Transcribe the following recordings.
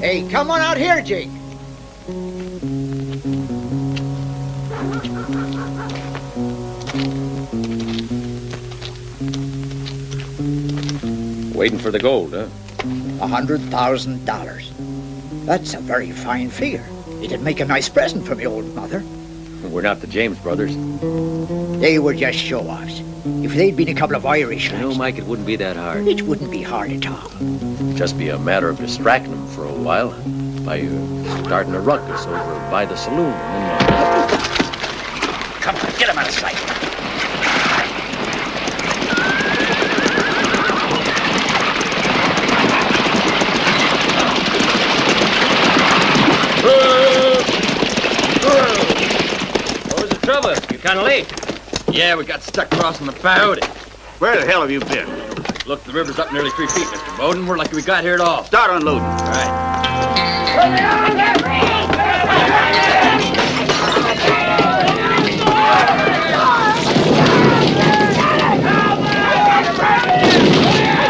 Hey, come on out here, Jake. Waiting for the gold, huh? $100,000. That's a very fine figure. It'd make a nice present for me old mother. We're not the James brothers. They were just show-offs. If they'd been a couple of Irish lads... No, Mike, it wouldn't be that hard. It wouldn't be hard at all. It'd just be a matter of distracting them for a while by starting a ruckus over by the saloon. And then, Come on, get him out of sight. What was the trouble? You kind of late. Yeah, we got stuck crossing the Feud. Where the hell have you been? Look, the river's up nearly 3 feet, Mr. Bowden. We're lucky we got here at all. Start unloading. All right.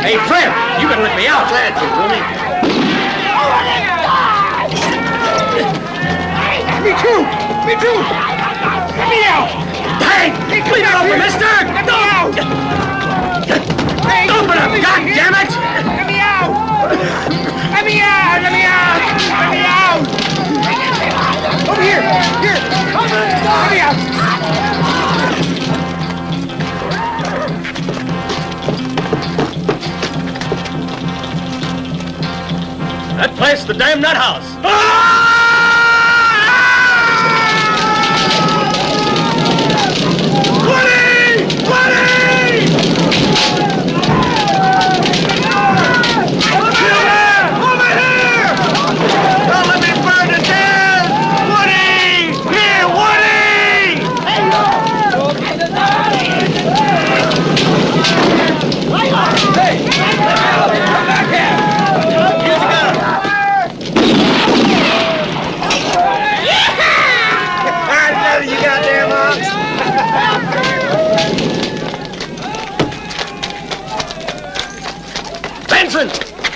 Hey, Fred, you better let me out. Glad to, Willie. Me too! Me too! Let me out! Hey, clean it over, mister! Let me out! Hey, Open up, goddammit! Let me out! Let me out! Let me out! Let me out! Over here! Here! Let me out! That place, the damn nut house.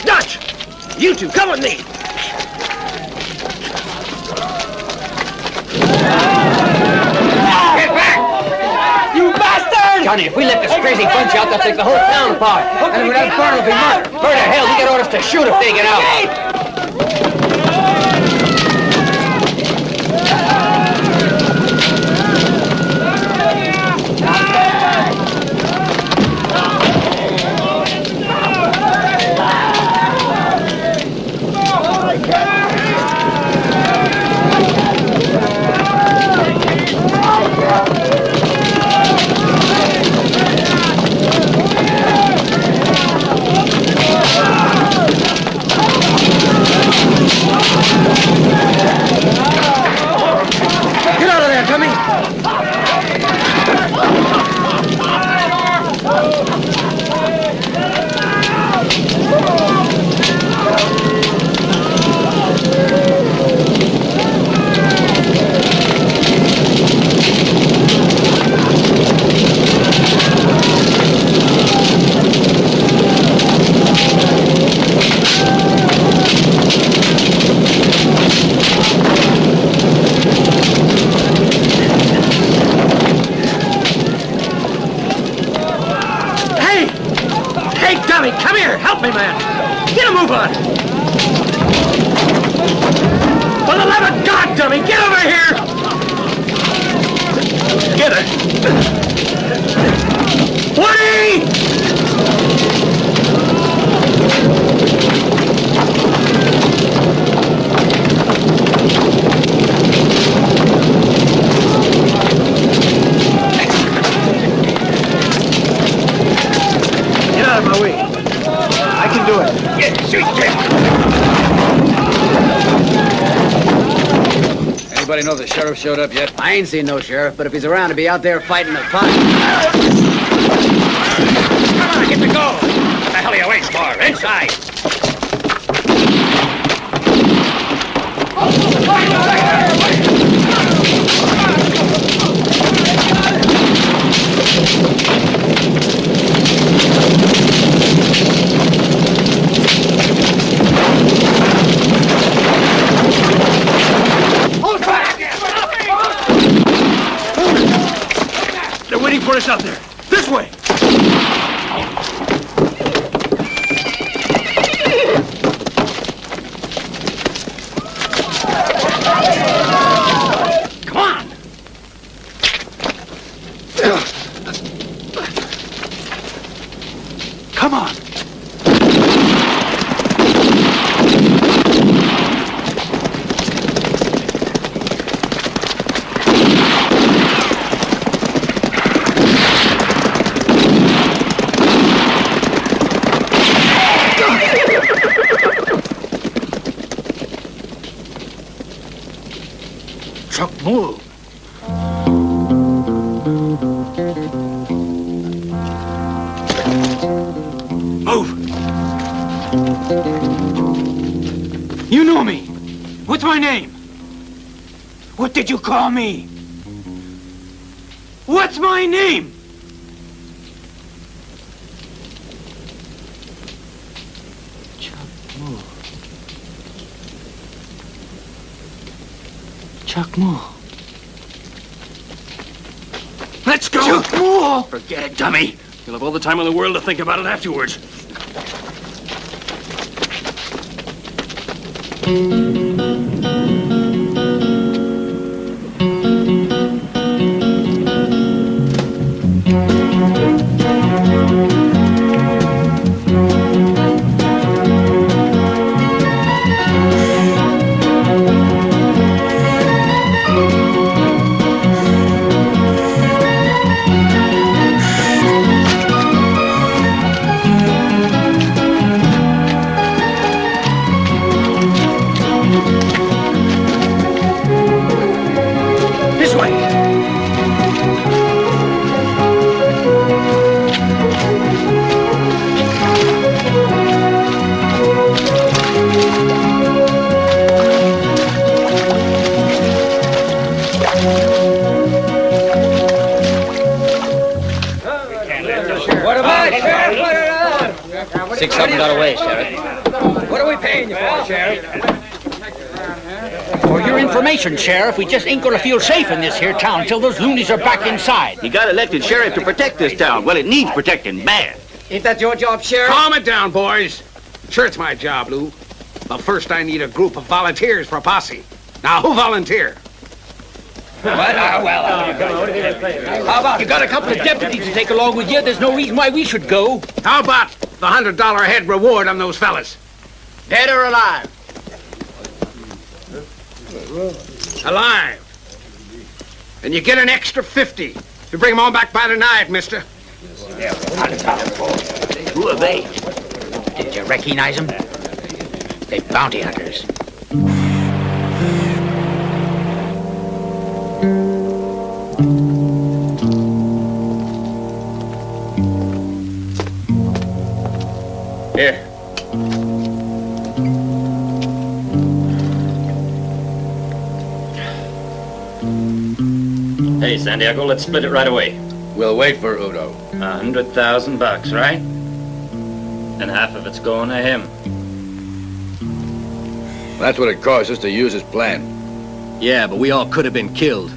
Dutch! You two, come with me! Get back! You bastard! Johnny, if we let this crazy bunch out, they'll take the whole town apart. And without Barn will be murdered. Where the hell? We get orders to shoot if they get out. Help me, man! Get a move on! For the love of God, dummy, get over here! Get her! Woody! out of my way. I can do it. Anybody know if the sheriff showed up yet? I ain't seen no sheriff, but if he's around, he'll be out there fighting the fight. Come on, get the go! What the hell are you waiting for? Inside! They're waiting for us out there. This way. Come on! Come on. Chuck, move. Move. You know me. What's my name? What did you call me? What's my name? Chuck Moore. Let's go! Chuck Moore! Forget it, dummy. You'll have all the time in the world to think about it afterwards. $600 got away, Sheriff. What are we paying you for, Sheriff? For your information, Sheriff, we just ain't gonna feel safe in this here town till those loonies are back inside. You got elected sheriff to protect this town. Well, it needs protecting bad. Ain't that your job, Sheriff? Calm it down, boys. Sure, it's my job, Lou. But first, I need a group of volunteers for a posse. Now, who volunteer? How about you got a couple of deputies to take along with you? There's no reason why we should go. How about the $100 head reward on those fellas? Dead or alive? Alive. And you get an extra 50. You bring them on back by tonight, mister. Who are they? Did you recognize them? They're bounty hunters. Here. Hey, Santiago, let's split it right away. We'll wait for Udo. $100,000, right? And half of it's going to him. That's what it cost us to use his plan. Yeah, but we all could have been killed.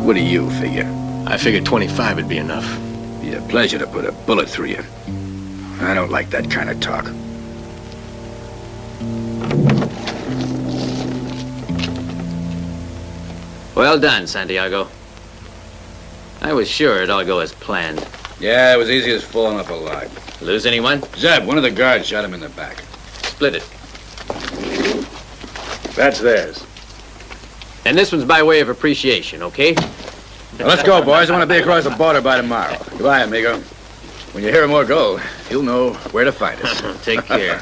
What do you figure? I figured 25 would be enough. Be a pleasure to put a bullet through you. I don't like that kind of talk. Well done, Santiago. I was sure it'd all go as planned. Yeah, it was easy as falling up alive. Lose anyone? Zeb, one of the guards shot him in the back. Split it. That's theirs. And this one's by way of appreciation, okay? Well, let's go, boys. I want to be across the border by tomorrow. Goodbye, amigo. When you hear more gold, you'll know where to find us. Take care.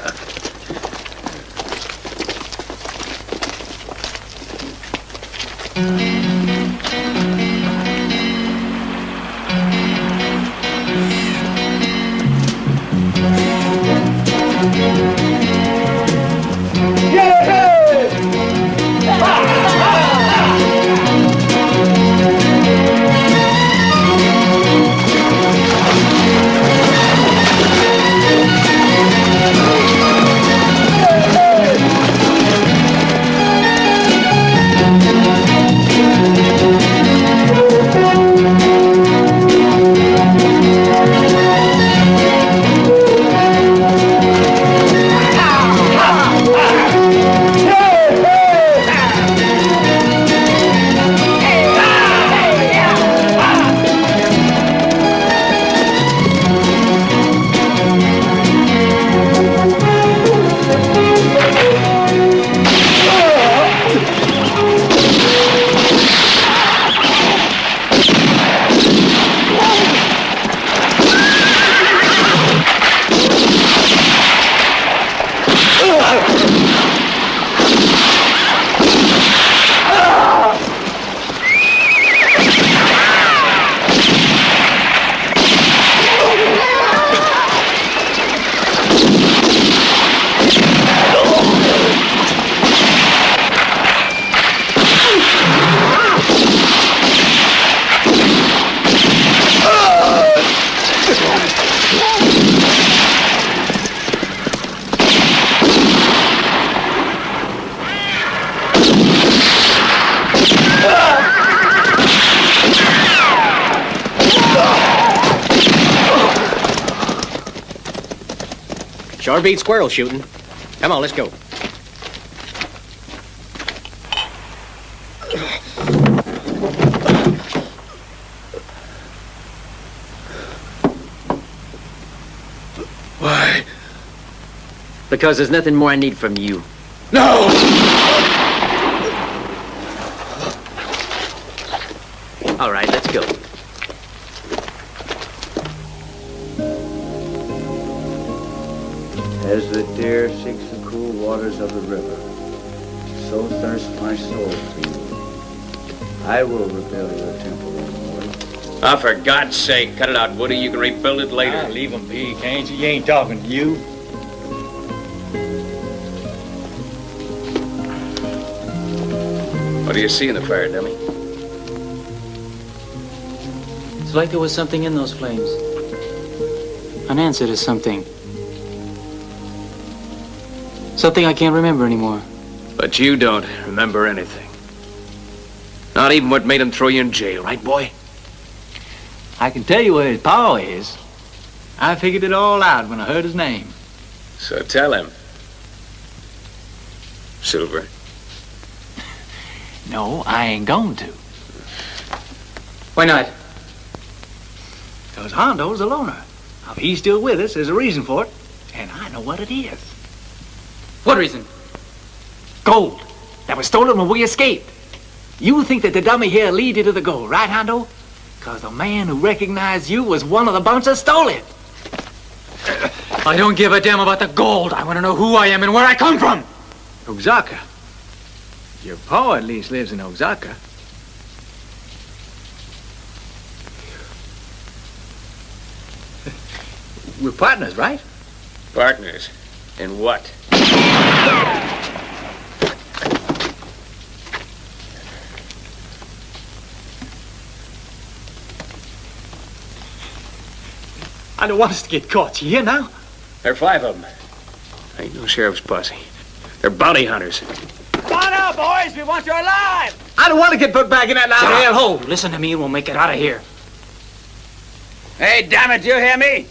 Sure beats squirrel shooting. Come on, let's go. Why? Because there's nothing more I need from you. No! All right, let's go. As the deer seeks the cool waters of the river, so thirsts my soul for you. I will rebuild your temple, Lord. Oh, for God's sake, cut it out, Woody. You can rebuild it later. Leave him be, can't you? You ain't talking to you. What do you see in the fire, dummy? It's like there was something in those flames. An answer to something. Something I can't remember anymore. But you don't remember anything. Not even what made him throw you in jail, right, boy? I can tell you where his paw is. I figured it all out when I heard his name. So tell him. Silver. No, I ain't going to. Why not? Because Hondo's a loner. Now, if he's still with us, there's a reason for it. And I know what it is. What reason? Gold. That was stolen when we escaped. You think that the dummy here lead you to the gold, right, Hondo? Because the man who recognized you was one of the bunch that stole it. I don't give a damn about the gold. I want to know who I am and where I come from. Oaxaca. Your pa at least lives in Oaxaca. We're partners, right? Partners. In what? I don't want us to get caught. You hear now? There are 5 of them. Ain't no sheriff's posse. They're bounty hunters. Come on out, boys. We want you alive. I don't want to get put back in that loud hell hole. Listen to me and we'll make it out of here. Hey, damn it, you hear me?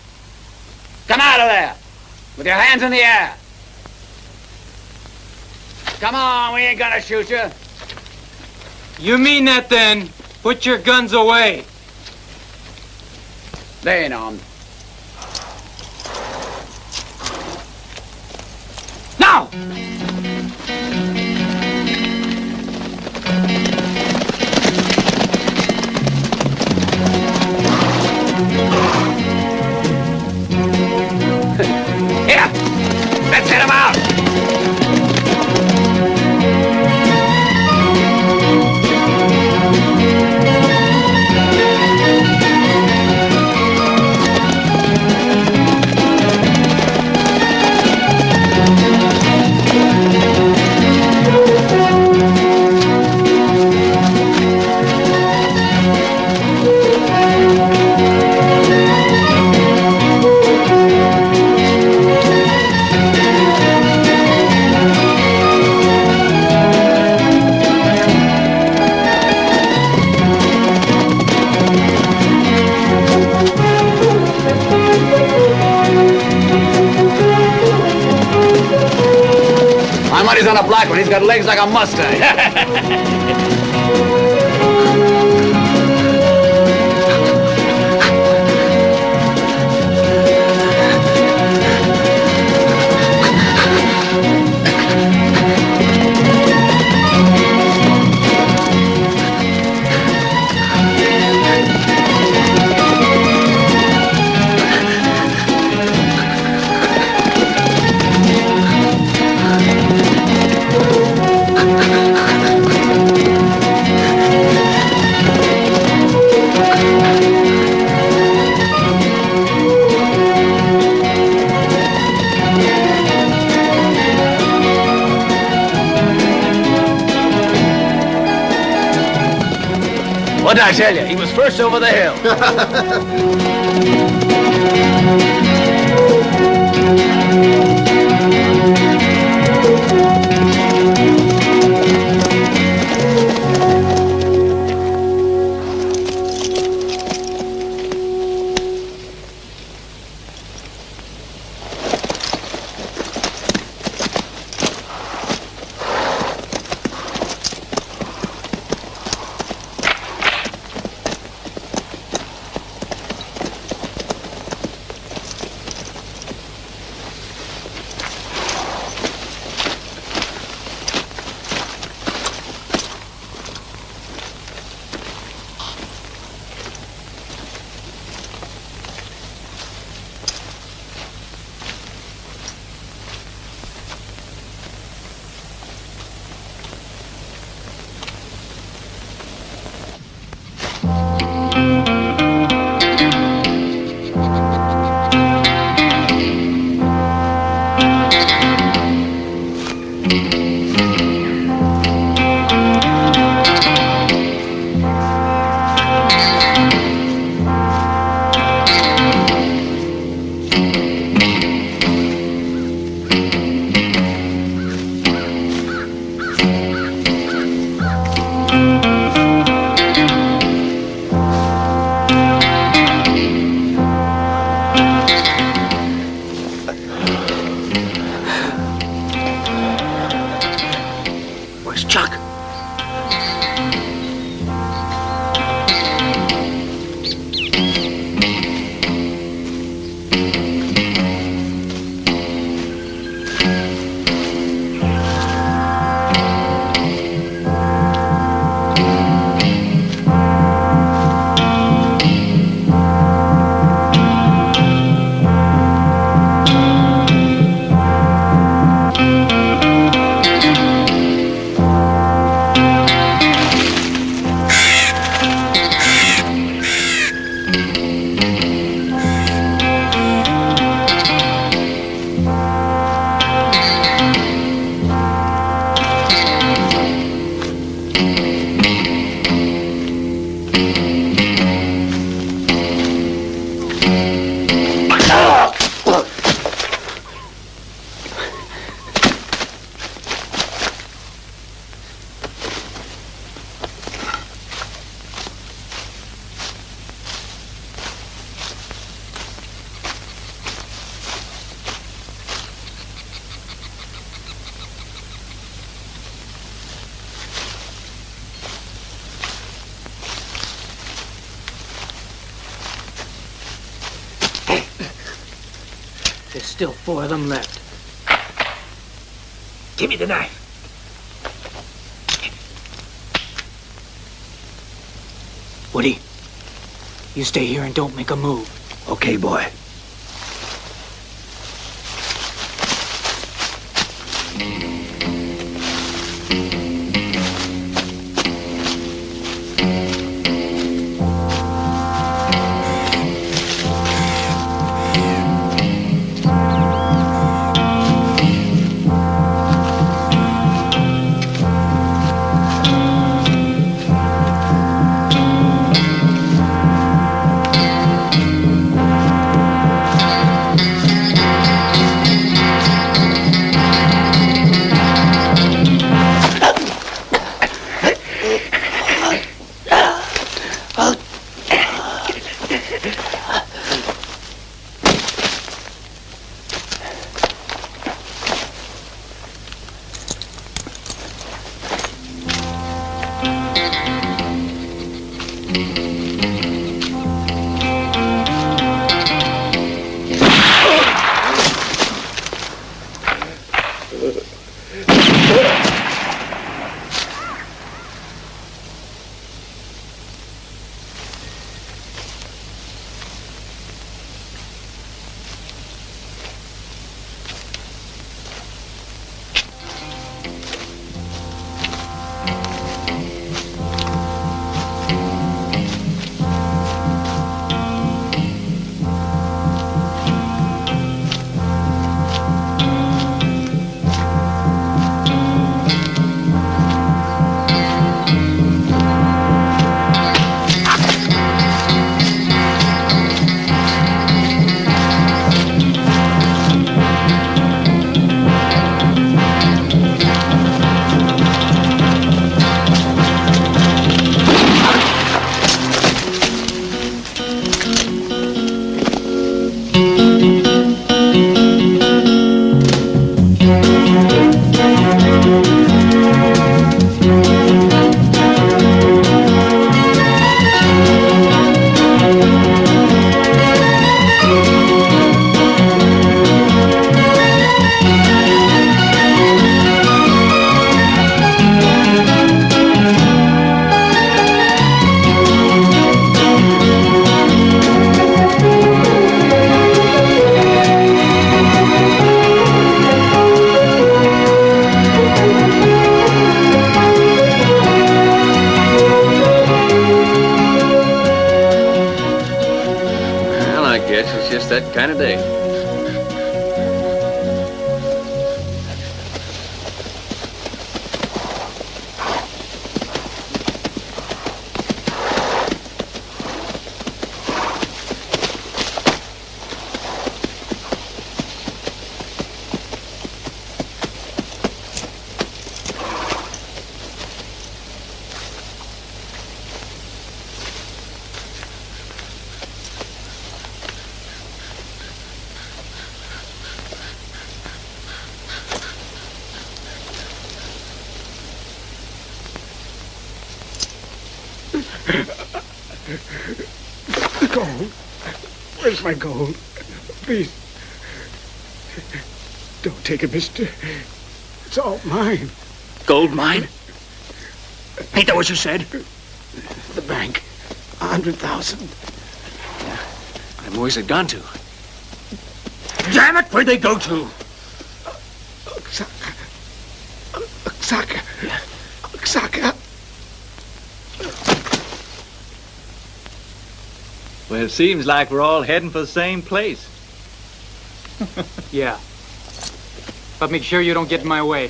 Come out of there. With your hands in the air. Come on, we ain't gonna shoot you. You mean that then? Put your guns away. They ain't armed. Now! on a black one. He's got legs like a Mustang. What'd I tell you? He was first over the hill. There's still 4 of them left. Give me the knife. Woody, you stay here and don't make a move. Okay, boy. That kind of day. Gold. Where's my gold? Please. Don't take it, mister. It's all mine. Gold mine? Ain't that what you said? The bank. 100,000. And where's it gone to? Damn it, where'd they go to? Oaxaca. Oaxaca. Well, it seems like we're all heading for the same place. Yeah. But make sure you don't get in my way.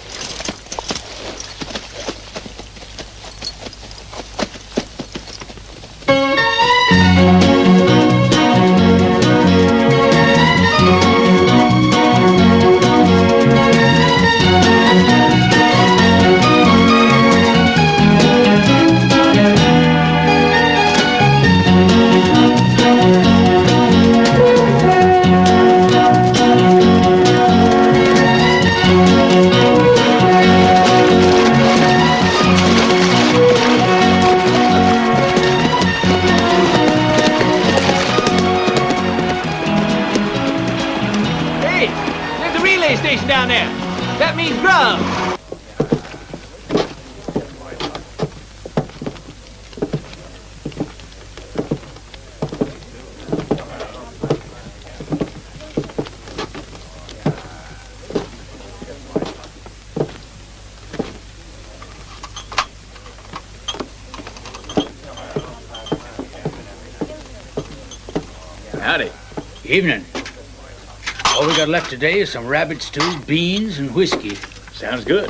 Down there. That means grub. Howdy. Evening. All we got left today is some rabbit stew, beans, and whiskey. Sounds good.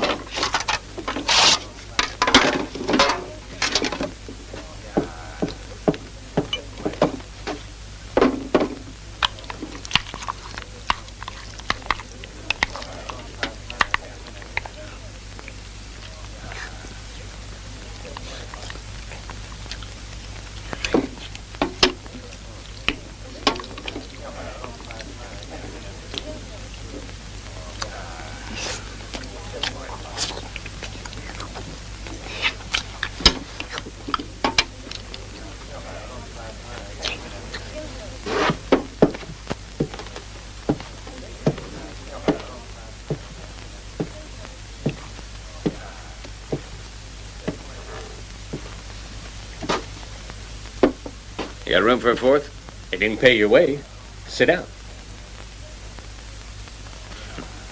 You got room for a fourth? They didn't pay your way. Sit down.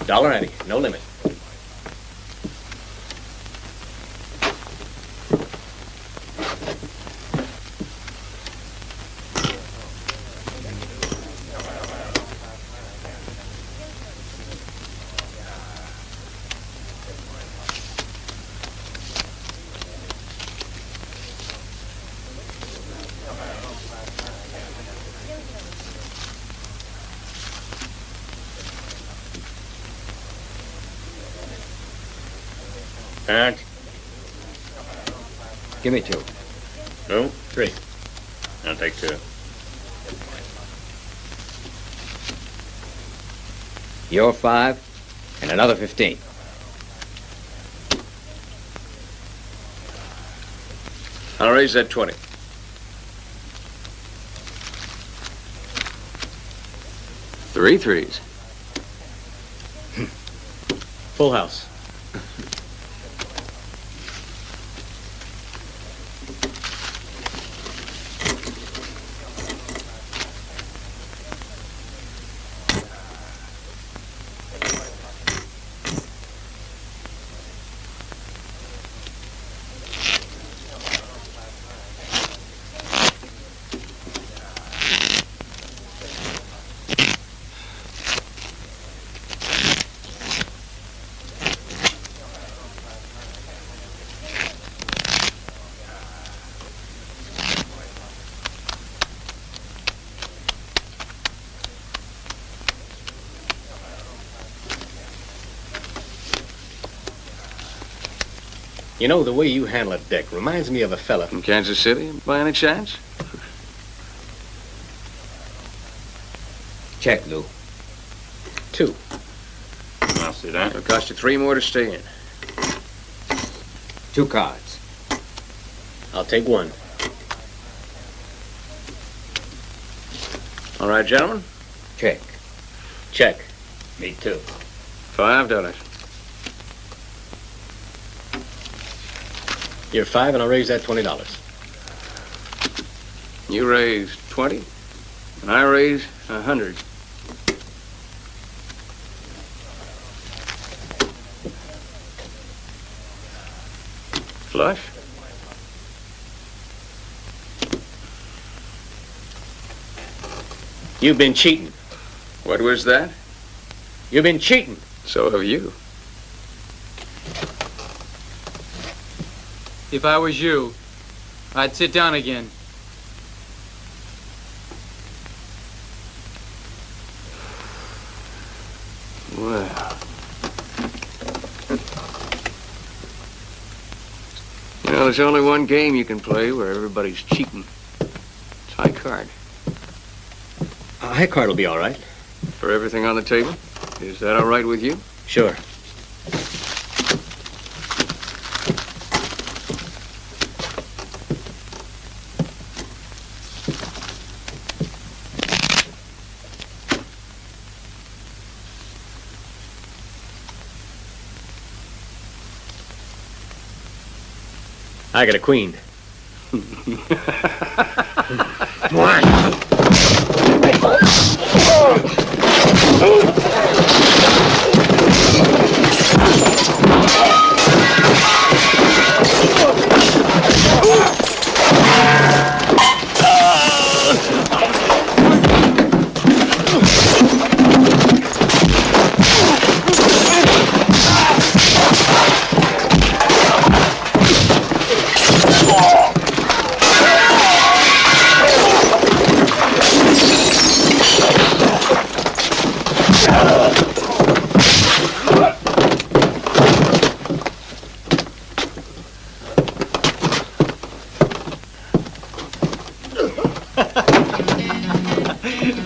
$1 ante, no limit. Aunt. Give me 2. No, 3. I'll take 2. You're 5, and another 15. I'll raise that 20. 3 threes. Full house. You know, the way you handle a deck reminds me of a fella. From Kansas City, by any chance? Check, Lou. 2. I'll see that. It'll cost you 3 more to stay in. 2 cards. I'll take 1. All right, gentlemen? Check. Check. Me too. $5. You're 5, and I'll raise that $20. You raise 20, and I raise 100. Flush? You've been cheating. What was that? You've been cheating. So have you. If I was you, I'd sit down again. Well. You know, there's only one game you can play where everybody's cheating. It's high card. High card will be all right. For everything on the table? Is that all right with you? Sure. I got a queen.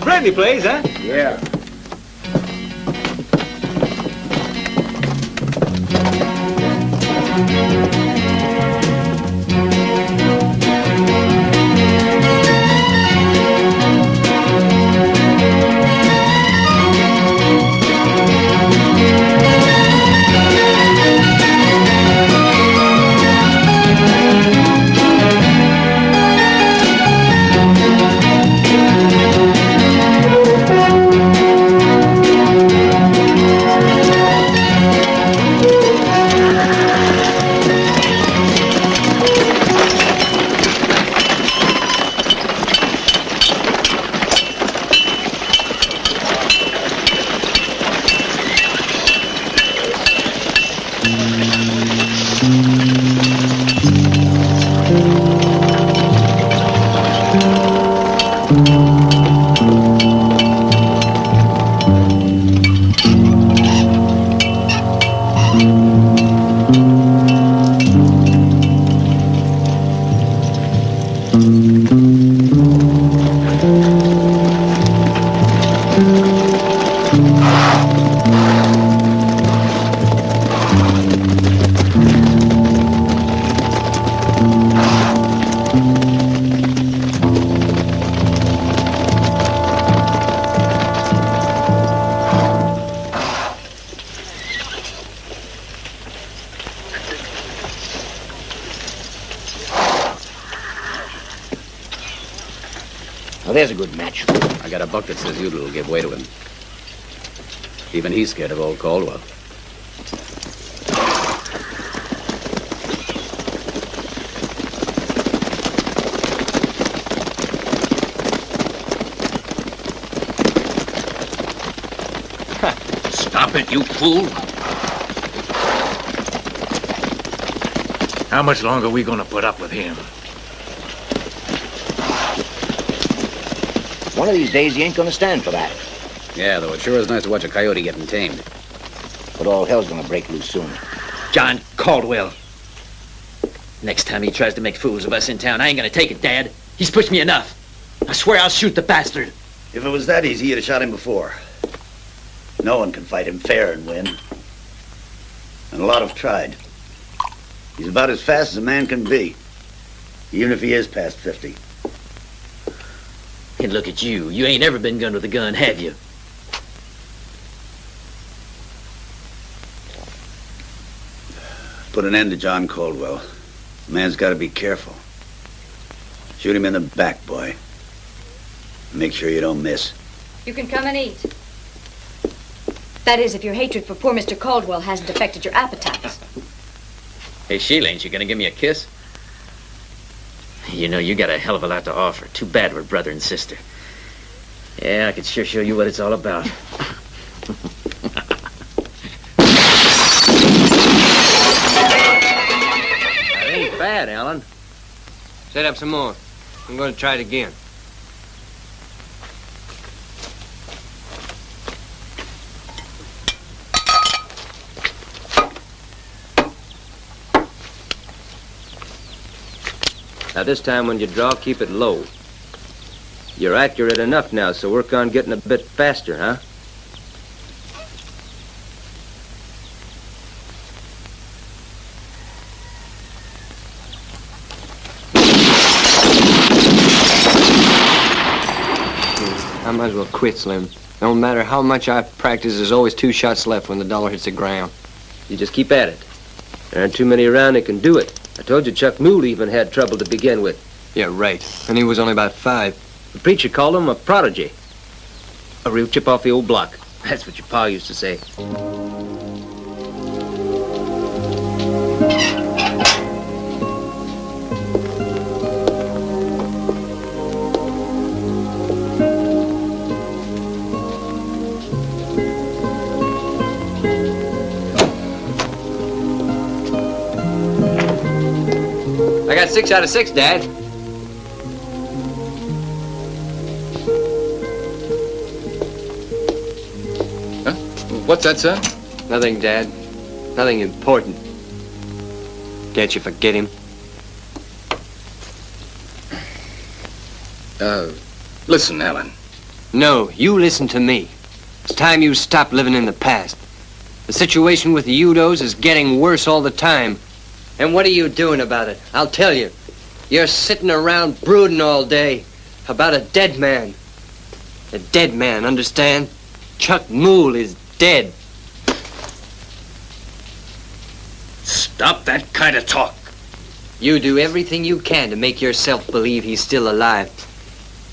Friendly place, huh? Yeah. Well, there's a good match. I got a buck that says you'll give way to him. Even he's scared of old Caldwell. Stop it, you fool. How much longer are we gonna put up with him? One of these days, he ain't gonna stand for that. Yeah, though it sure is nice to watch a coyote getting tamed. But all hell's gonna break loose soon. John Caldwell. Next time he tries to make fools of us in town, I ain't gonna take it, Dad. He's pushed me enough. I swear I'll shoot the bastard. If it was that easy, you'd have shot him before. No one can fight him fair and win. And a lot have tried. He's about as fast as a man can be, even if he is past 50. And look at you. You ain't ever been gunned with a gun, have you? Put an end to John Caldwell. The man's got to be careful. Shoot him in the back, boy. Make sure you don't miss. You can come and eat. That is, if your hatred for poor Mr. Caldwell hasn't affected your appetites. Hey, Sheila, ain't you gonna give me a kiss? You know, you got a hell of a lot to offer. Too bad we're brother and sister. Yeah, I could sure show you what it's all about. That ain't bad, Alan. Set up some more. I'm going to try it again. Now, this time when you draw, keep it low. You're accurate enough now, so work on getting a bit faster, huh? I might as well quit, Slim. No matter how much I practice, there's always 2 shots left when the dollar hits the ground. You just keep at it. There aren't too many around that can do it. I told you Chuck Moole even had trouble to begin with. Yeah, right. And he was only about 5. The preacher called him a prodigy. A real chip off the old block. That's what your pa used to say. I got 6 out of 6, Dad. Huh? What's that, son? Nothing, Dad. Nothing important. Can't you forget him? Listen, Alan. No, you listen to me. It's time you stop living in the past. The situation with the Udos is getting worse all the time. And what are you doing about it? I'll tell you. You're sitting around brooding all day about a dead man. A dead man, understand? Chuck Moole is dead. Stop that kind of talk. You do everything you can to make yourself believe he's still alive.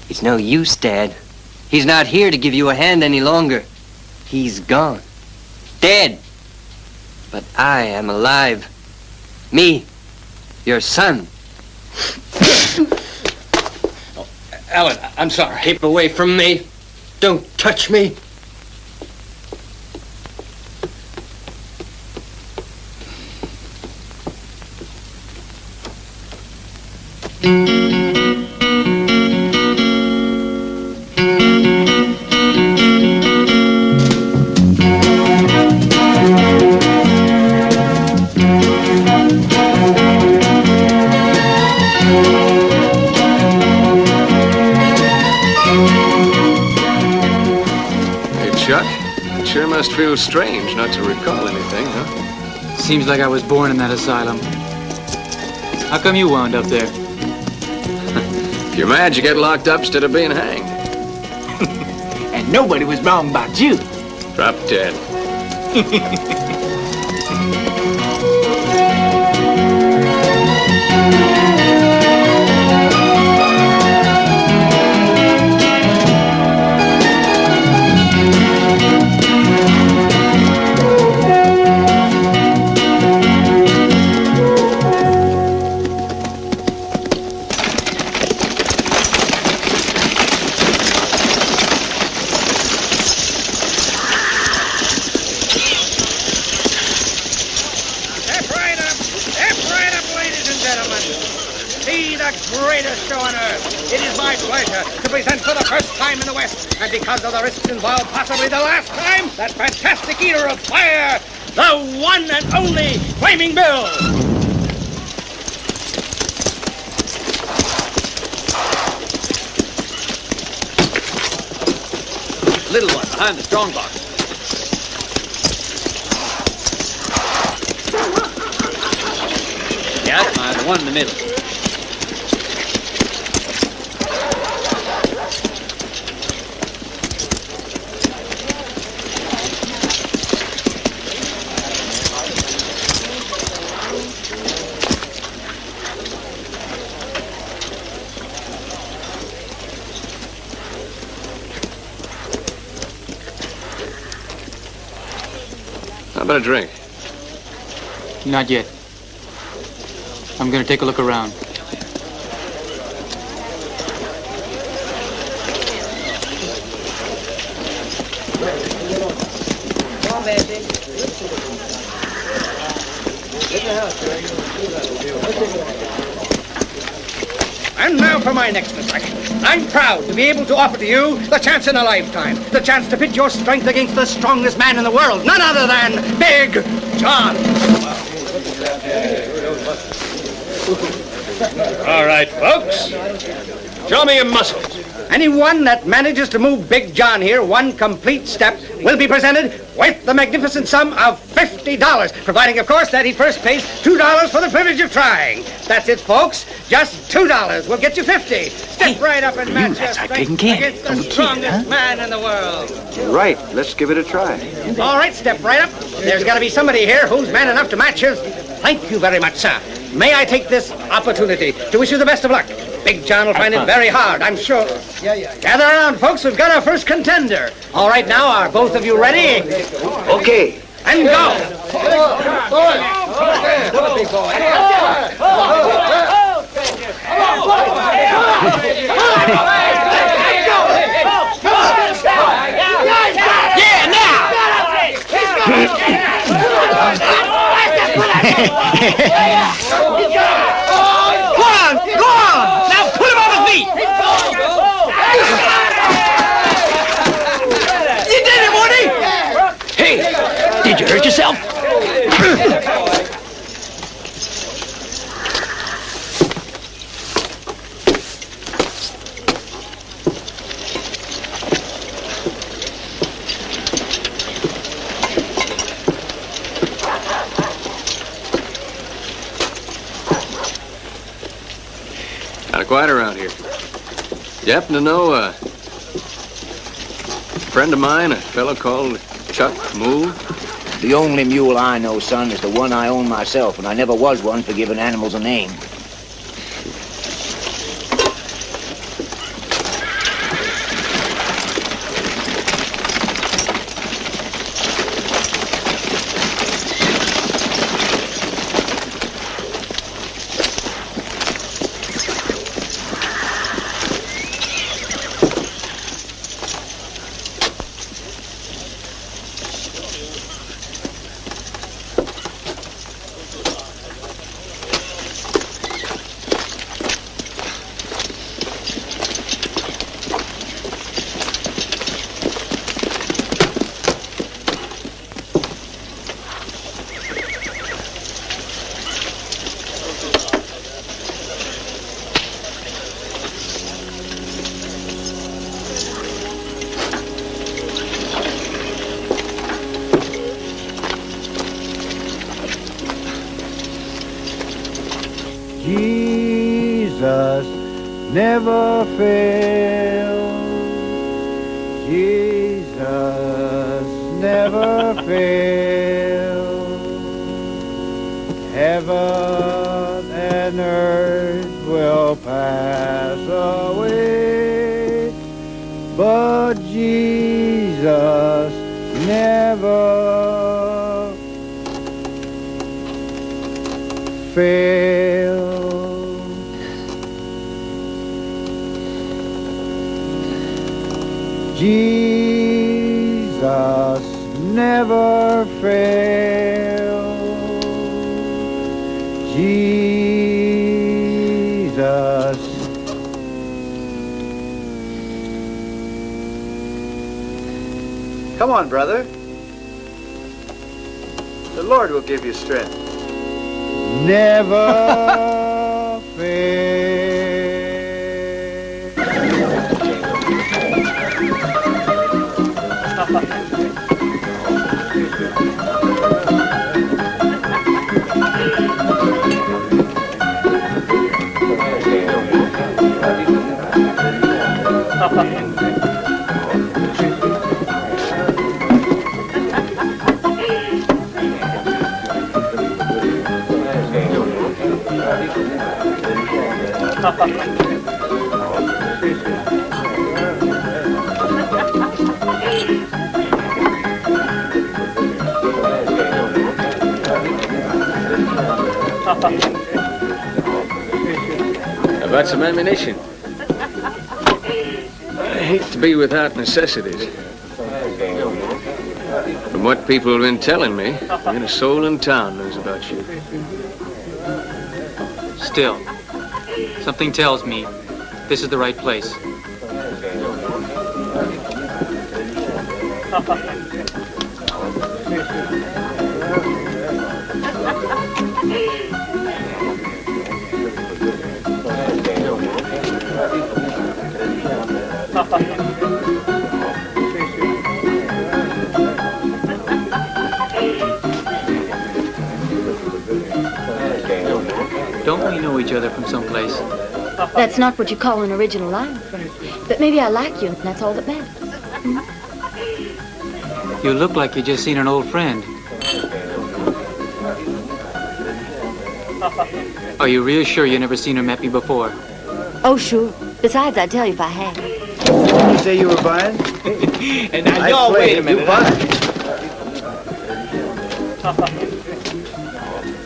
It's no use, Dad. He's not here to give you a hand any longer. He's gone. Dead. But I am alive. Me, your son. Oh, Alan, I'm sorry. Keep away from me. Don't touch me. Sure must feel strange not to recall anything, huh? Seems like I was born in that asylum. How come you wound up there? If you're mad, you get locked up instead of being hanged. And nobody was wrong about you. Drop dead. the greatest show on earth. It is my pleasure to present for the first time in the West, and because of the risks involved, possibly the last time, that fantastic eater of fire, the one and only Flaming Bill. Little one, behind the strong box. Yeah, that's mine, the one in the middle. How about a drink? Not yet. I'm gonna take a look around. Come on, baby. Get the house, And now for my next attraction. I'm proud to be able to offer to you the chance in a lifetime, the chance to pit your strength against the strongest man in the world, none other than Big John. All right, folks. Show me your muscles. Anyone that manages to move Big John here one complete step will be presented with the magnificent sum of $50, providing, of course, that he first pays $2 for the privilege of trying. That's it, folks. Just $2 will get you 50. Step right up and match your strength against the strongest man in the world. Right, let's give it a try. All right, step right up. There's got to be somebody here who's man enough to match his. Thank you very much, sir. May I take this opportunity to wish you the best of luck? Big John will find it very hard, I'm sure. Gather around, folks. We've got our first contender. All right, now, are both of you ready? Okay. And go. Yeah, now! Go on! Now put him on his feet! You did it, Woody! Hey, did you hurt yourself? Kind of quiet around here. You happen to know a friend of mine, a fellow called Chuck Mule? The only mule I know, son, is the one I own myself, and I never was one for giving animals a name. Jesus never fails. Jesus never fails. Heaven and earth will pass away, but Jesus never fails. Jesus never fails. Jesus Come on, brother. The Lord will give you strength. Never fail. About some ammunition. I hate to be without necessities. From what people have been telling me, ain't a soul in town knows about you. Still, something tells me this is the right place. Don't we know each other from someplace? That's not what you call an original line. But maybe I like you, and that's all that matters. You look like you just seen an old friend. Are you real sure you never seen or met me before? Oh, sure. Besides, I'd tell you if I had. You say you were buying? And now, y'all, wait a minute.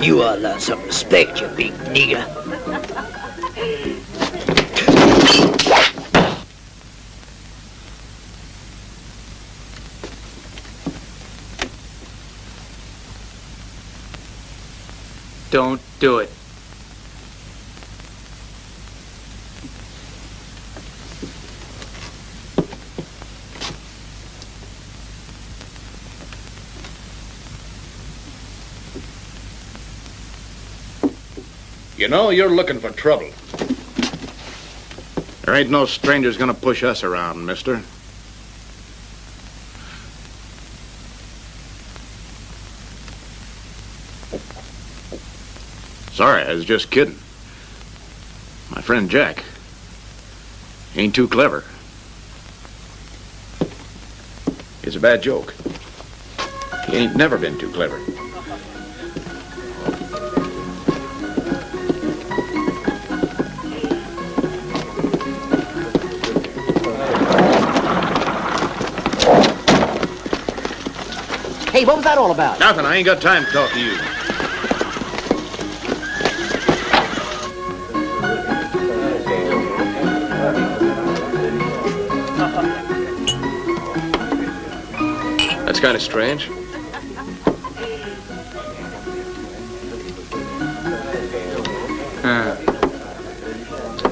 You ought to learn some respect, you big nigger. Don't do it. You know, you're looking for trouble. There ain't no strangers gonna push us around, mister. Sorry, I was just kidding. My friend Jack ain't too clever. It's a bad joke. He ain't never been too clever. Hey, what was that all about? Nothing. I ain't got time to talk to you. That's kind of strange.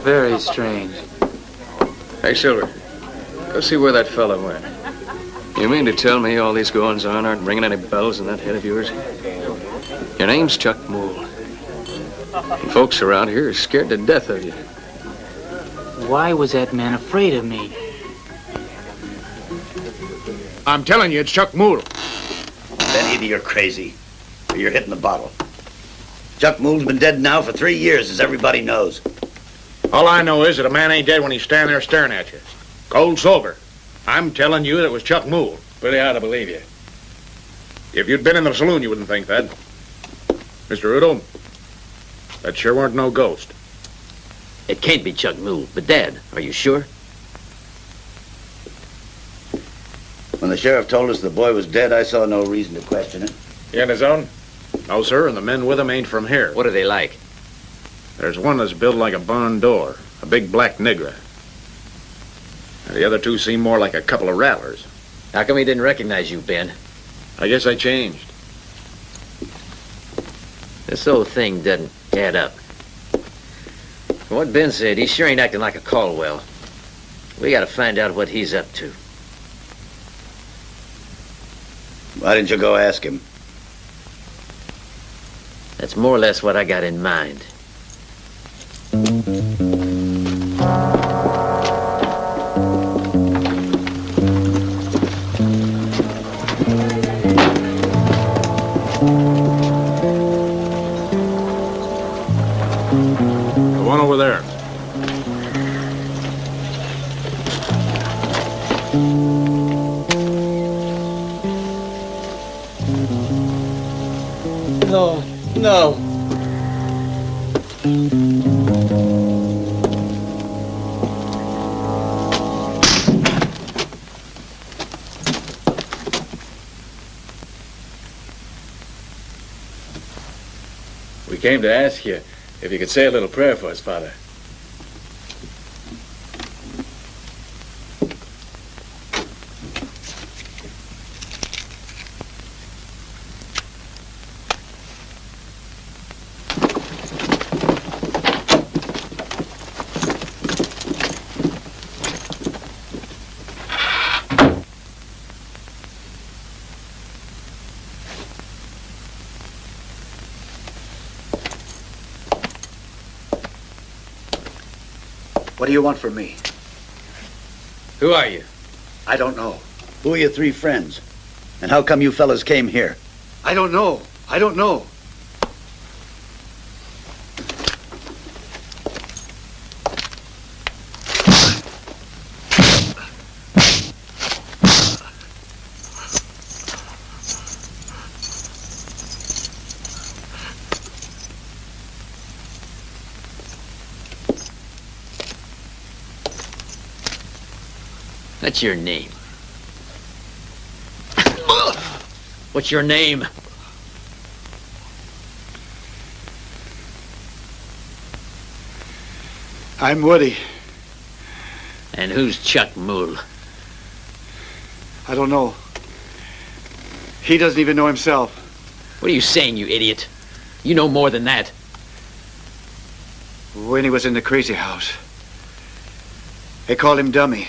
Very strange. Hey, Silver, go see where that fella went. You mean to tell me all these goings-on aren't ringing any bells in that head of yours? Your name's Chuck Moole. And folks around here are scared to death of you. Why was that man afraid of me? I'm telling you, it's Chuck Moole. Then either you're crazy or you're hitting the bottle. Chuck Moole's been dead now for 3 years, as everybody knows. All I know is that a man ain't dead when he's standing there staring at you. Cold sober. I'm telling you that it was Chuck Moole. Pretty hard to believe you. If you'd been in the saloon, you wouldn't think that. Mr. Udo, that sure weren't no ghost. It can't be Chuck Moole, but Dad, are you sure? When the sheriff told us the boy was dead, I saw no reason to question it. He on his own? No, sir, and the men with him ain't from here. What are they like? There's one that's built like a barn door, a big black nigger. And the other two seem more like a couple of rattlers. How come he didn't recognize you, Ben? I guess I changed. This whole thing doesn't add up. From what Ben said, he sure ain't acting like a Caldwell. We gotta find out what he's up to. Why didn't you go ask him? That's more or less what I got in mind. The one over there. No, no. We came to ask you if you could say a little prayer for us, Father. What do you want from me? Who are you? I don't know. Who are your three friends? And how come you fellas came here? I don't know. I don't know. What's your name? What's your name? I'm Woody. And who's Chuck Moole? I don't know. He doesn't even know himself. What are you saying, you idiot? You know more than that. When he was in the crazy house, they called him Dummy.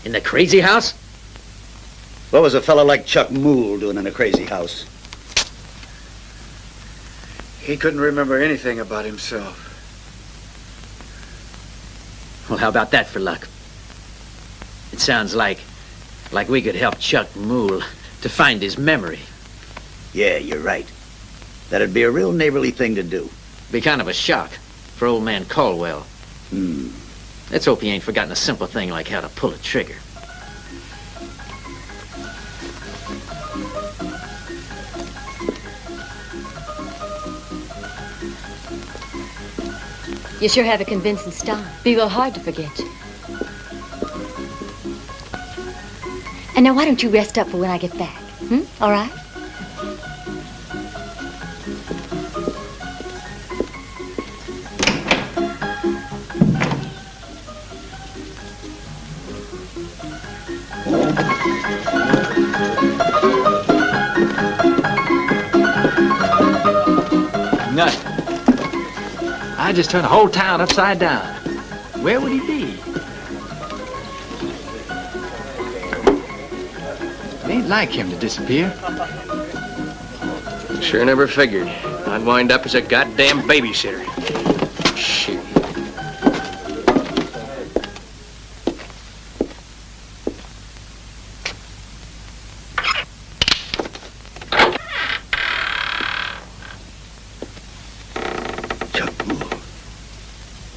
In the crazy house? What was a fellow like Chuck Moole doing in a crazy house? He couldn't remember anything about himself. Well, how about that for luck? It sounds like we could help Chuck Moole to find his memory. Yeah, you're right. That'd be a real neighborly thing to do. Be kind of a shock for old man Caldwell. Let's hope he ain't forgotten a simple thing like how to pull a trigger. You sure have a convincing style. Be real hard to forget you. And now why don't you rest up for when I get back? All right? Nothing. I just turned the whole town upside down. Where would he be? It ain't like him to disappear. Sure never figured I'd wind up as a goddamn babysitter. Shit.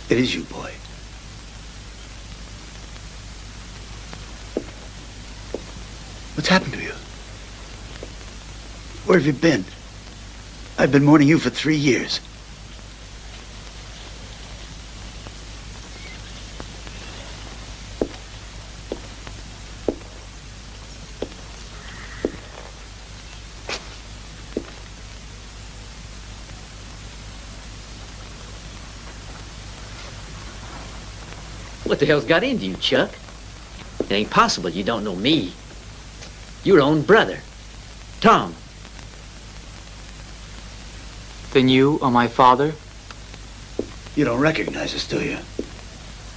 It is you, boy. What's happened to you? Where have you been? I've been mourning you for 3 years. What the hell's got into you, Chuck? It ain't possible you don't know me. Your own brother, Tom. Then you are my father? You don't recognize us, do you?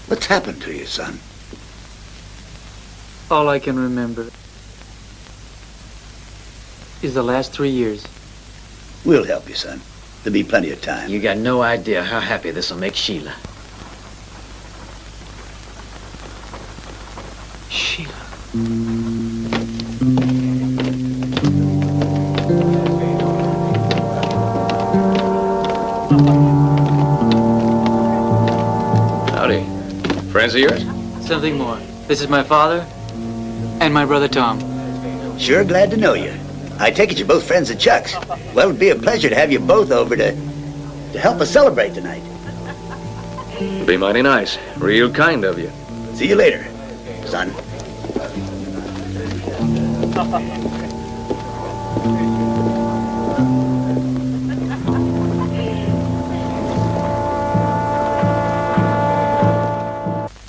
What's happened to you, son? All I can remember is the last 3 years. We'll help you, son. There'll be plenty of time. You got no idea how happy this will make Sheila. Sheila. Howdy. Friends of yours? Something more. This is my father and my brother Tom. Sure glad to know you. I take it you're both friends of Chuck's. Well, it'd be a pleasure to have you both over to help us celebrate tonight. It'd be mighty nice. Real kind of you. See you later, son.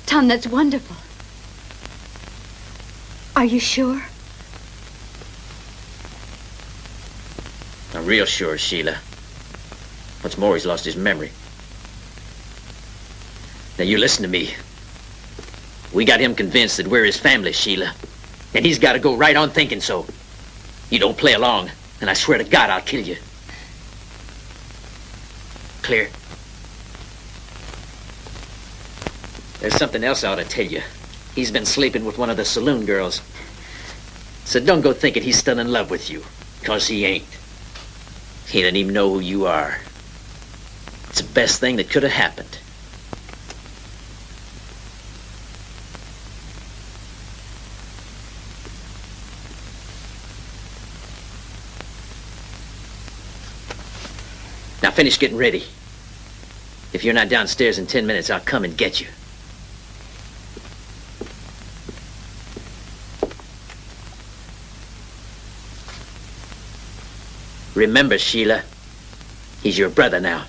Tom, that's wonderful. Are you sure? I'm real sure, Sheila. What's more, he's lost his memory. Now, you listen to me. We got him convinced that we're his family, Sheila. And he's got to go right on thinking so. You don't play along, and I swear to God I'll kill you. Clear? There's something else I ought to tell you. He's been sleeping with one of the saloon girls. So don't go thinking he's still in love with you, 'cause he ain't. He doesn't even know who you are. It's the best thing that could have happened. Now finish getting ready. If you're not downstairs in 10 minutes, I'll come and get you. Remember, Sheila, he's your brother now.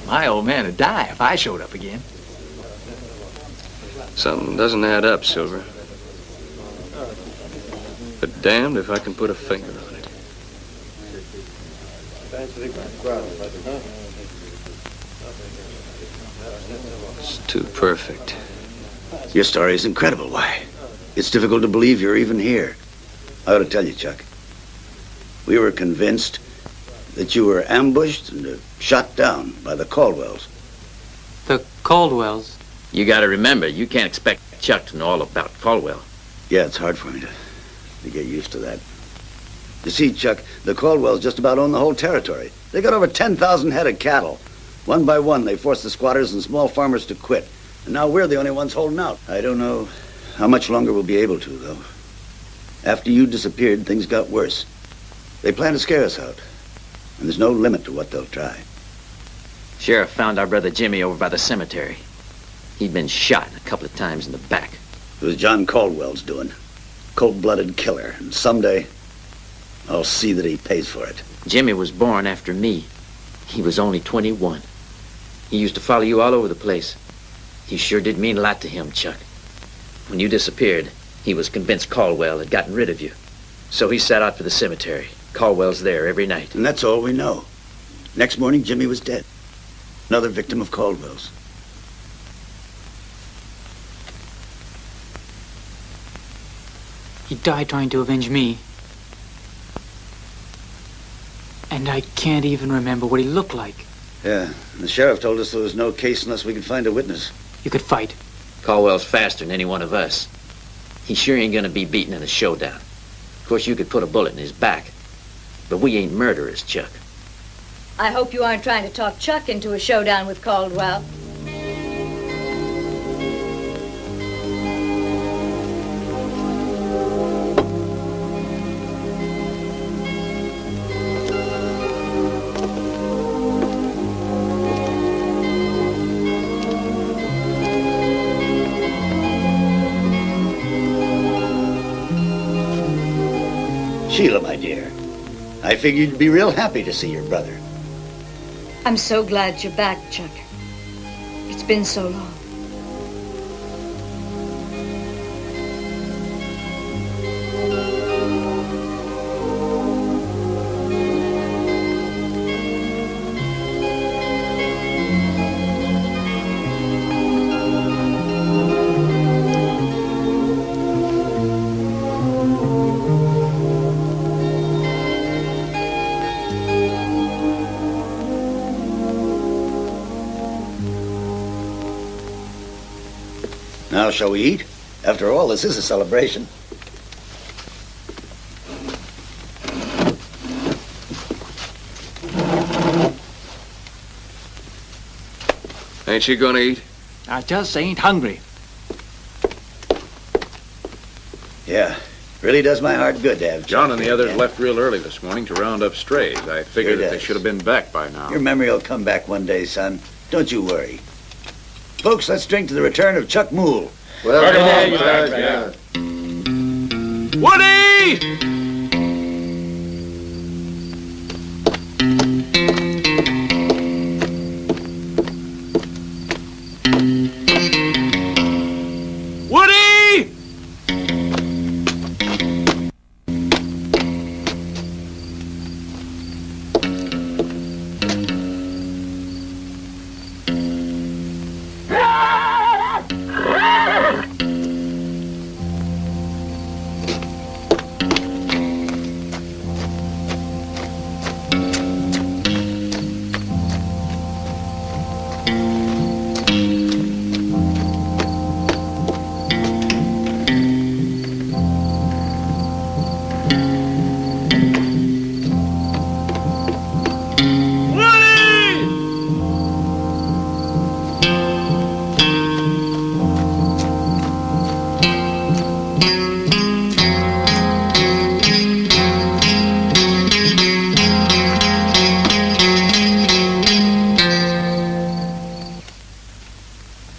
My old man would die if I showed up again. Something doesn't add up, Silver. But damned if I can put a finger on it. It's too perfect. Your story is incredible. Why? It's difficult to believe you're even here. I ought to tell you, Chuck. We were convinced that you were ambushed and shot down by the Caldwells. The Caldwells? You gotta remember, you can't expect Chuck to know all about Caldwell. Yeah, it's hard for me to get used to that. You see, Chuck, the Caldwells just about own the whole territory. They got over 10,000 head of cattle. One by one, they forced the squatters and small farmers to quit. And now we're the only ones holding out. I don't know how much longer we'll be able to, though. After you disappeared, things got worse. They plan to scare us out. And there's no limit to what they'll try. Sheriff found our brother Jimmy over by the cemetery. He'd been shot a couple of times in the back. It was John Caldwell's doing. Cold-blooded killer. And someday, I'll see that he pays for it. Jimmy was born after me. He was only 21. He used to follow you all over the place. You sure did mean a lot to him, Chuck. When you disappeared, he was convinced Caldwell had gotten rid of you. So he set out for the cemetery. Caldwell's there every night. And that's all we know. Next morning, Jimmy was dead. Another victim of Caldwell's. He died trying to avenge me. And I can't even remember what he looked like. Yeah, the sheriff told us there was no case unless we could find a witness. You could fight. Caldwell's faster than any one of us. He sure ain't gonna be beaten in a showdown. Of course, you could put a bullet in his back. But we ain't murderers, Chuck. I hope you aren't trying to talk Chuck into a showdown with Caldwell. Sheila, my dear, I figured you'd be real happy to see your brother. I'm so glad you're back, Chuck. It's been so long. Now, shall we eat? After all, this is a celebration. Ain't you gonna eat? I just ain't hungry. Yeah, really does my heart good to have John and the others again. left real early this morning to round up strays. I figured that they should have been back by now. Your memory will come back one day, son. Don't you worry. Folks, let's drink to the return of Chuck Moole. Woody! Woody!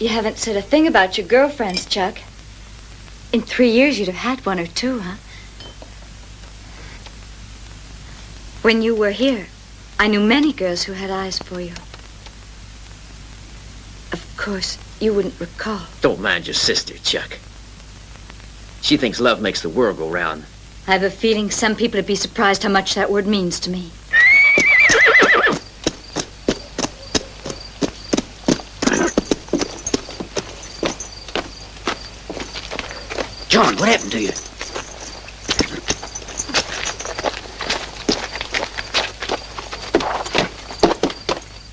You haven't said a thing about your girlfriends, Chuck. In 3 years, you'd have had one or two, huh? When you were here, I knew many girls who had eyes for you. Of course, you wouldn't recall. Don't mind your sister, Chuck. She thinks love makes the world go round. I have a feeling some people would be surprised how much that word means to me. John, what happened to you?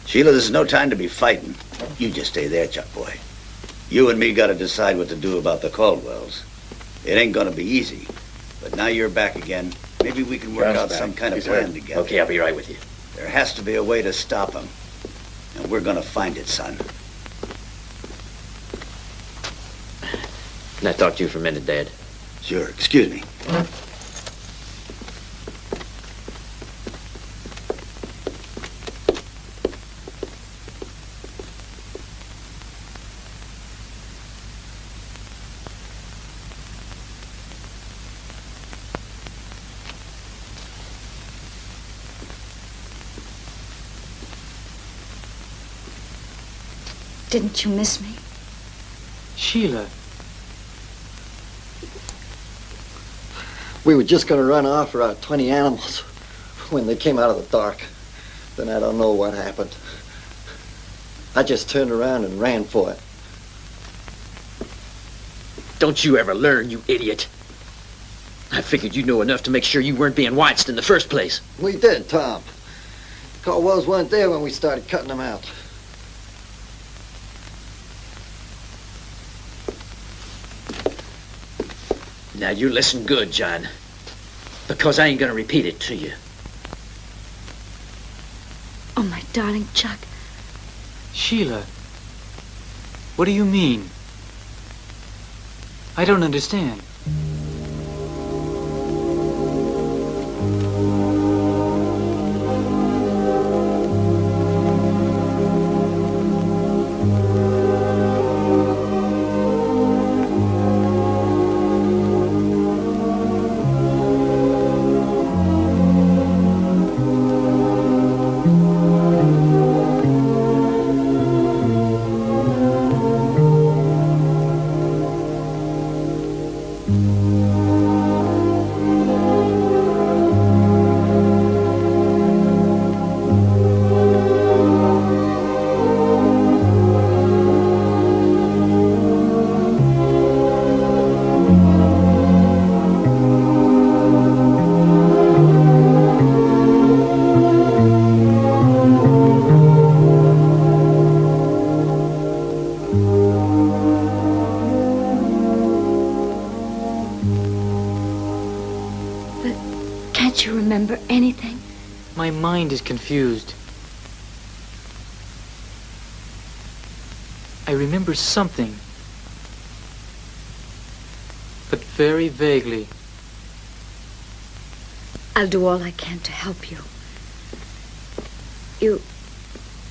Sheila, this is no time to be fighting. You just stay there, Chuck boy. You and me got to decide what to do about the Caldwells. It ain't gonna be easy, but now you're back again. Maybe we can work John's out back. some kind of He's plan hurt. together. Okay, I'll be right with you. There has to be a way to stop him, and we're gonna find it, son. Can I talk to you for a minute, Dad? Sure. Excuse me. Didn't you miss me? Sheila. We were just going to run off for our 20 animals when they came out of the dark. Then I don't know what happened. I just turned around and ran for it. Don't you ever learn, you idiot. I figured you knew enough to make sure you weren't being watched in the first place. We did, Tom. Caldwells weren't there when we started cutting them out. Now, you listen good, John, because I ain't gonna repeat it to you. Oh, my darling Chuck. Sheila, what do you mean? I don't understand. Can't you remember anything? My mind is confused. I remember something, but very vaguely. I'll do all I can to help you. You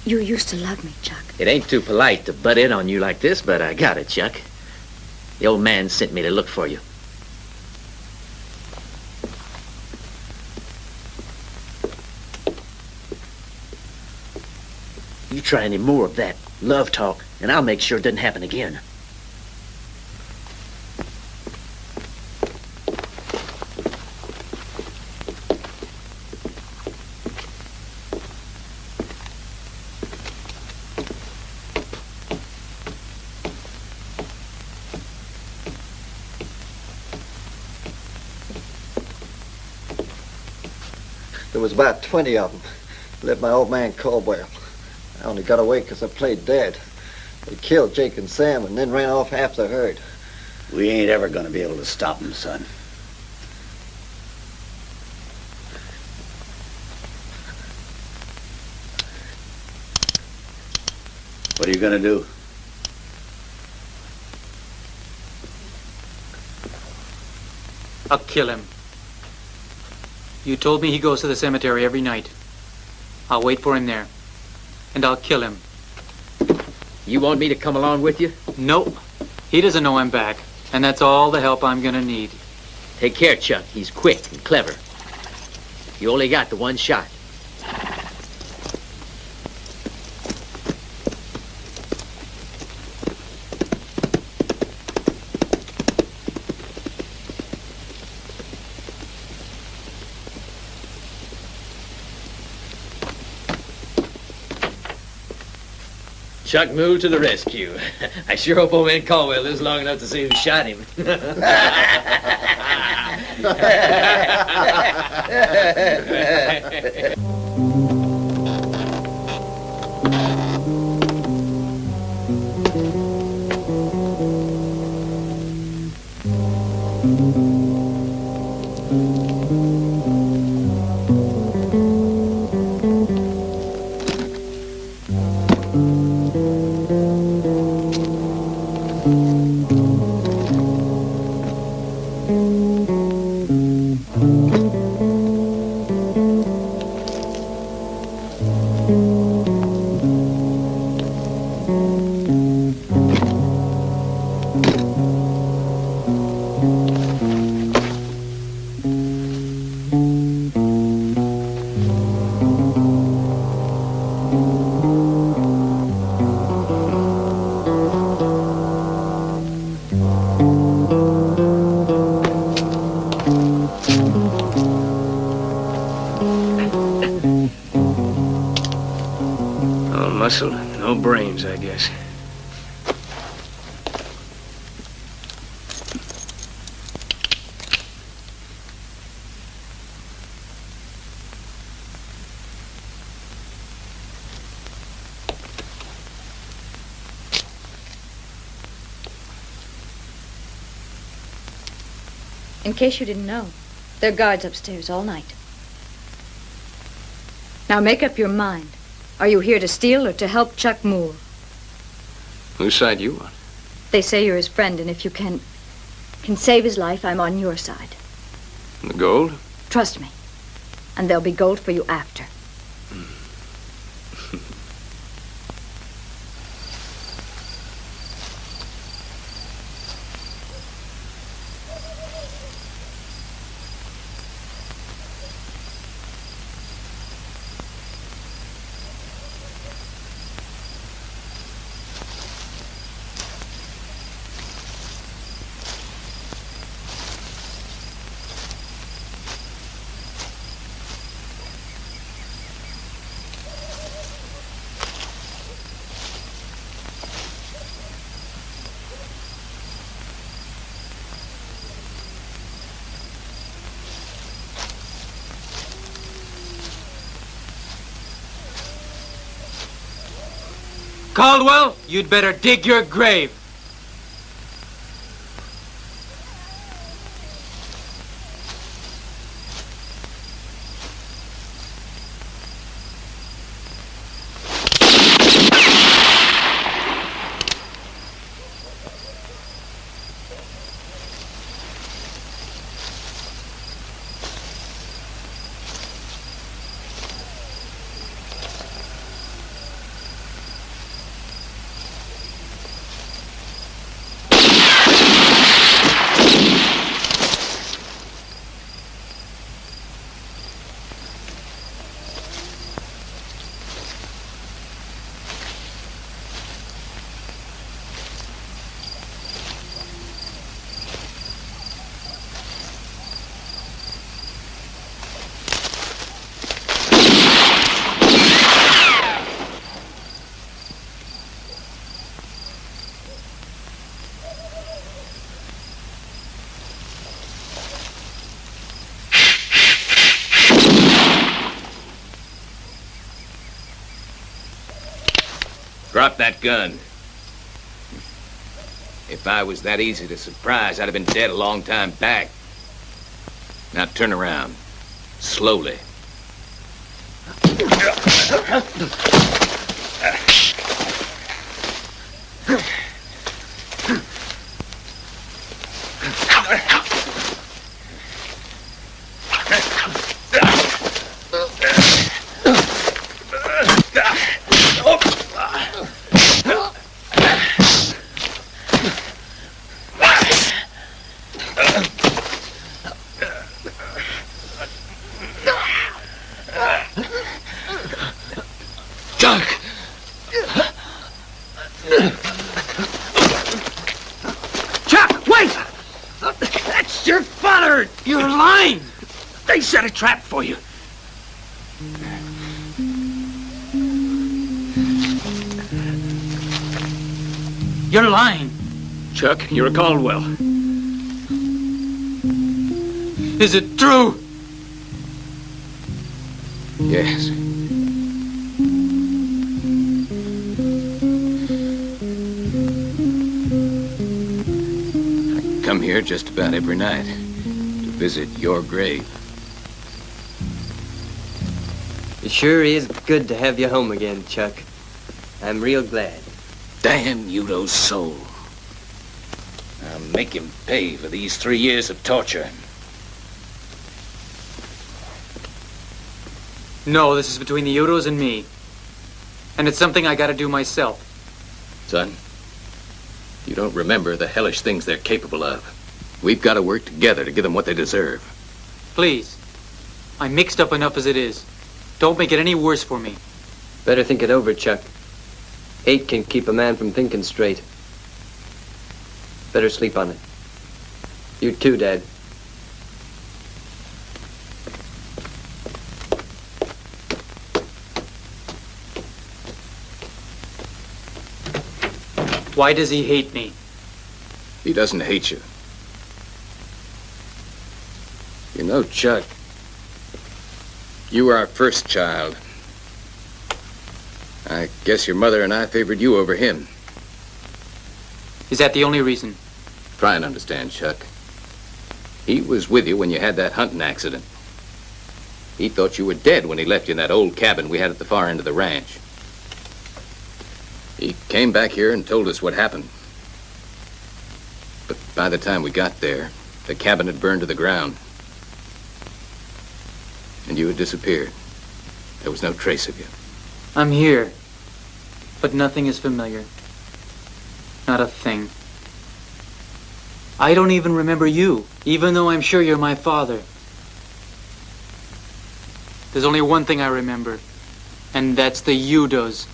used to love me, Chuck. It ain't too polite to butt in on you like this, but I got it, Chuck. The old man sent me to look for you. You try any more of that love talk, and I'll make sure it doesn't happen again. There was about 20 of them. Led my old man Caldwell. I only got away because I played dead. They killed Jake and Sam and then ran off half the herd. We ain't ever gonna be able to stop them, son. What are you gonna do? I'll kill him. You told me he goes to the cemetery every night. I'll wait for him there. And I'll kill him. You want me to come along with you? Nope. He doesn't know I'm back. And that's all the help I'm gonna need. Take care, Chuck. He's quick and clever. You only got the one shot. Chuck moved to the rescue. I sure hope old man Caldwell lives long enough to see who shot him. Muscle, no brains, I guess. In case you didn't know, there are guards upstairs all night. Now make up your mind. Are you here to steal or to help Chuck Moore? Whose side you on? They say you're his friend, and if you can save his life, I'm on your side. The gold? Trust me. And there'll be gold for you after. Caldwell, you'd better dig your grave. Drop that gun. If I was that easy to surprise, I'd have been dead a long time back. Now turn around. Slowly. They set a trap for you. You're lying. Chuck, you're a Caldwell. Is it true? Yes. I come here just about every night to visit your grave. It sure is good to have you home again, Chuck. I'm real glad. Damn Udo's soul. I'll make him pay for these 3 years of torture. No, this is between the Udos and me. And it's something I gotta do myself. Son, you don't remember the hellish things they're capable of. We've got to work together to give them what they deserve. Please. I'm mixed up enough as it is. Don't make it any worse for me. Better think it over, Chuck. Hate can keep a man from thinking straight. Better sleep on it. You too, Dad. Why does he hate me? He doesn't hate you. You know, Chuck, you were our first child. I guess your mother and I favored you over him. Is that the only reason? Try and understand, Chuck. He was with you when you had that hunting accident. He thought you were dead when he left you in that old cabin we had at the far end of the ranch. He came back here and told us what happened. But by the time we got there, the cabin had burned to the ground. And you had disappeared. There was no trace of you. I'm here. But nothing is familiar. Not a thing. I don't even remember you, even though I'm sure you're my father. There's only one thing I remember, and that's the Udos.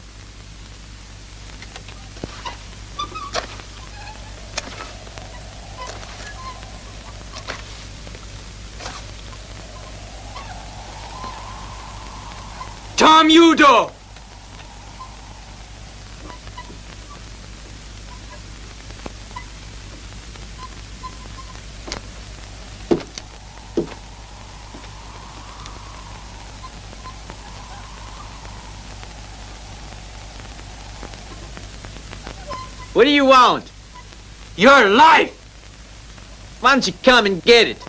Tom Udo! What do you want? Your life! Why don't you come and get it?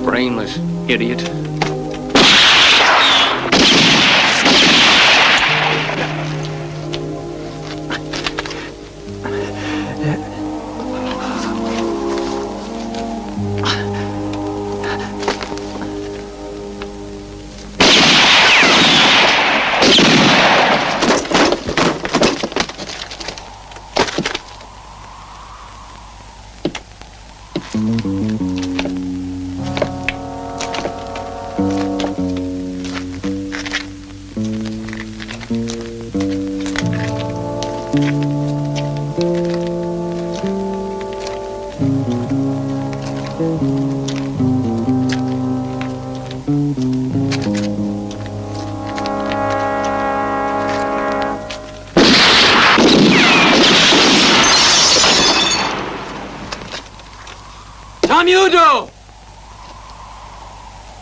Brainless idiot.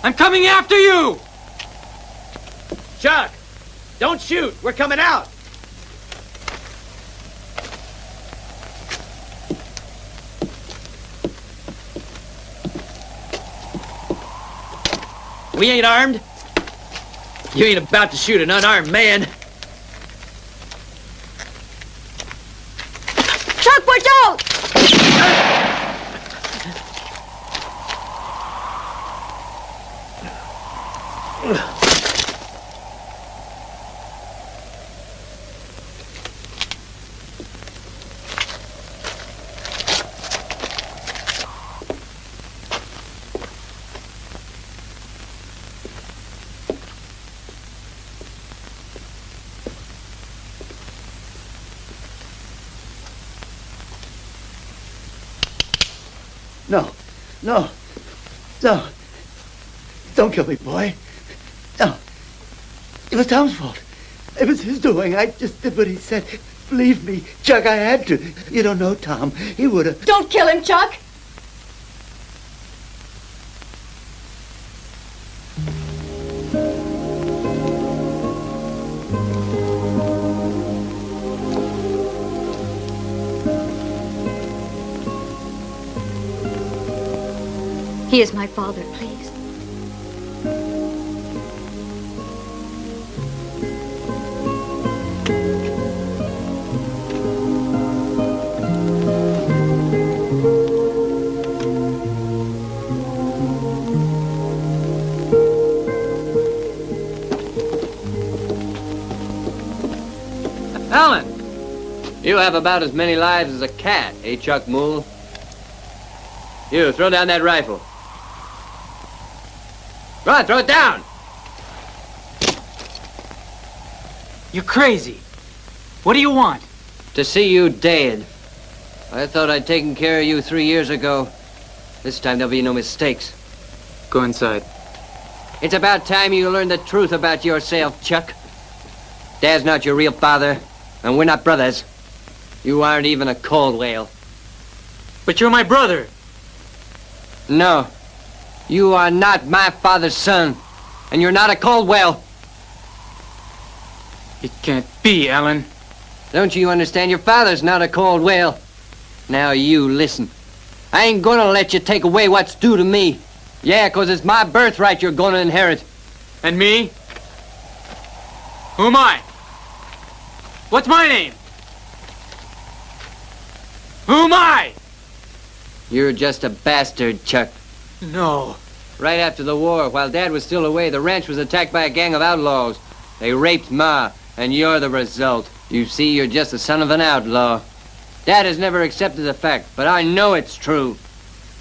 I'm coming after you! Chuck, don't shoot. We're coming out. We ain't armed. You ain't about to shoot an unarmed man. Chuck, watch out! No. Don't kill me, boy. No. It was Tom's fault. It was his doing. I just did what he said. Believe me, Chuck, I had to. You don't know Tom. He would have... Don't kill him, Chuck. He is my father, please. Alan! You have about as many lives as a cat, eh, Chuck Moole? You, throw down that rifle. Go on, throw it down! You're crazy. What do you want? To see you dead. I thought I'd taken care of you 3 years ago. This time there'll be no mistakes. Go inside. It's about time you learned the truth about yourself, Chuck. Dad's not your real father, and we're not brothers. You aren't even a Caldwell. But you're my brother. No. You are not my father's son, and you're not a Caldwell. It can't be, Alan. Don't you understand? Your father's not a Caldwell. Now you listen. I ain't gonna let you take away what's due to me. Yeah, 'cause it's my birthright you're gonna inherit. And me? Who am I? What's my name? Who am I? You're just a bastard, Chuck. No. Right after the war, while Dad was still away, the ranch was attacked by a gang of outlaws. They raped Ma, and you're the result. You see, you're just the son of an outlaw. Dad has never accepted the fact, but I know it's true.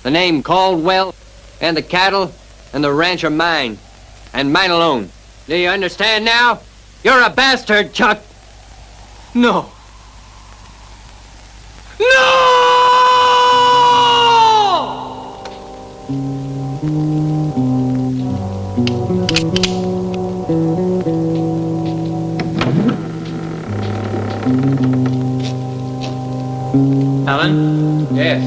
The name Caldwell, and the cattle, and the ranch are mine. And mine alone. Do you understand now? You're a bastard, Chuck. No. Alan? Yes.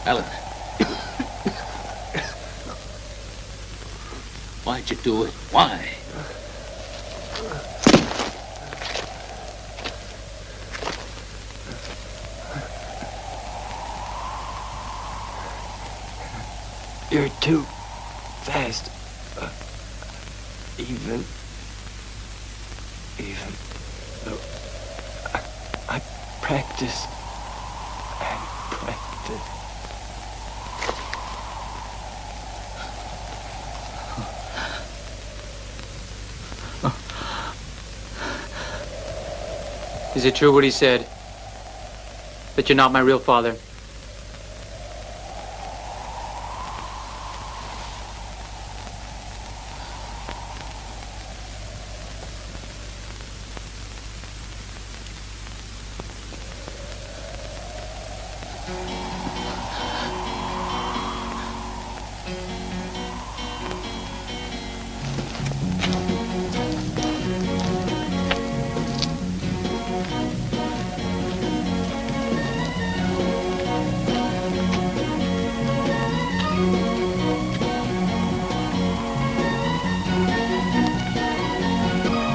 Alan. Why'd you do it? Why? You're too fast. Even. I practice and practice. Is it true what he said? That you're not my real father?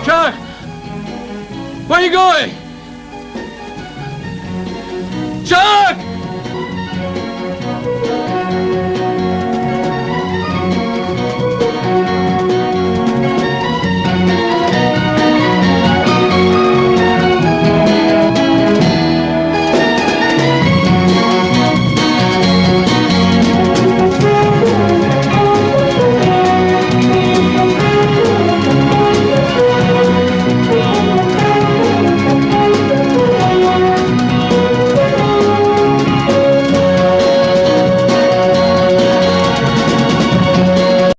Chuck! Where are you going? Chuck!